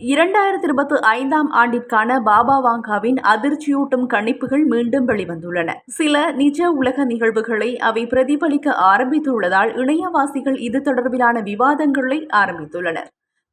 2025ஆம் ஆண்டிற்கான பாபா வாங்காவின் அதிர்ச்சியூட்டும் கணிப்புகள் மீண்டும் வெளிவந்துள்ளன. சில நிஜ உலக நிகழ்வுகளை அவை பிரதிபலிக்க ஆரம்பித்துள்ளதால் இணையவாசிகள் இது தொடர்பிலான விவாதங்களை ஆரம்பித்துள்ளனர்.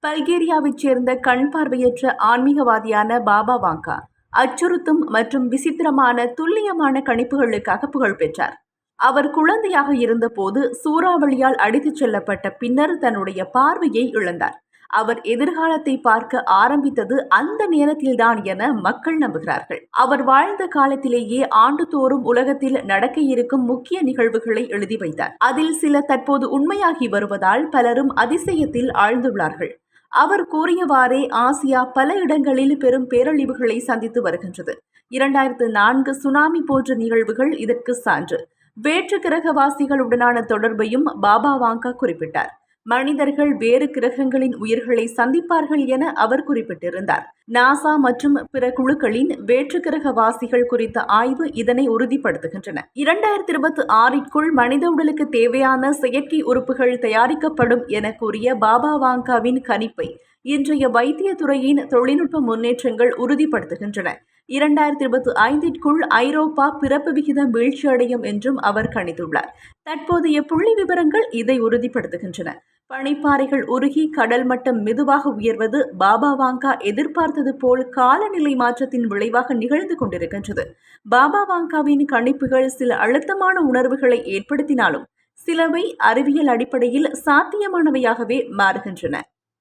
பல்கேரியாவைச் சேர்ந்த கண் பார்வையற்ற ஆன்மீகவாதியான பாபா வாங்கா அச்சுறுத்தும் மற்றும் விசித்திரமான துல்லியமான கணிப்புகளுக்காக புகழ்பெற்றார். அவர் குழந்தையாக இருந்தபோது சூறாவளியால் அடித்துச் செல்லப்பட்ட பின்னர் தன்னுடைய பார்வையை இழந்தார். அவர் எதிர்காலத்தை பார்க்க ஆரம்பித்தது அந்த நேரத்தில்தான் என மக்கள் நம்புகிறார்கள். அவர் வாழ்ந்த காலத்திலேயே ஆண்டுதோறும் உலகத்தில் நடக்க இருக்கும் முக்கிய நிகழ்வுகளை எழுதி வைத்தார். அதில் சில தற்போது உண்மையாகி வருவதால் பலரும் அதிசயத்தில் ஆழ்ந்துள்ளார்கள். அவர் கூறியவாறே ஆசியா பல இடங்களில் பெரும் பேரழிவுகளை சந்தித்து வருகின்றது. 2004 சுனாமி போன்ற நிகழ்வுகள் இதற்கு சான்று. வேற்று கிரகவாசிகளுடனான தொடர்பையும் பாபா வாங்கா குறிப்பிட்டார். மனிதர்கள் வேறு கிரகங்களின் உயிர்களை சந்திப்பார்கள் என அவர் குறிப்பிட்டிருந்தார். நாசா மற்றும் பிற குழுக்களின் வேற்று கிரகவாசிகள் குறித்த ஆய்வு இதனை உறுதிப்படுத்துகின்றன. 2026க்குள் மனித உடலுக்கு தேவையான செயற்கை உறுப்புகள் தயாரிக்கப்படும் என கூறிய பாபா வாங்காவின் கணிப்பை இன்றைய வைத்திய துறையின் தொழில்நுட்ப முன்னேற்றங்கள் உறுதிப்படுத்துகின்றன. 2025க்குள் ஐரோப்பா பிறப்பு விகிதம் வீழ்ச்சியடையும் என்றும் அவர் கணித்துள்ளார். தற்போதைய புள்ளி விவரங்கள் இதை உறுதிப்படுத்துகின்றன. பனிப்பாறைகள் உருகி கடல் மட்டம் மெதுவாக உயர்வது பாபா வாங்கா எதிர்பார்த்தது போல் காலநிலை மாற்றத்தின் விளைவாக நிகழ்ந்து கொண்டிருக்கின்றது. பாபா வாங்காவின் கணிப்புகள் சில அழுத்தமான உணர்வுகளை ஏற்படுத்தினாலும் சிலவை அறிவியல் அடிப்படையில் சாத்தியமானவையாகவே மாறுகின்றன.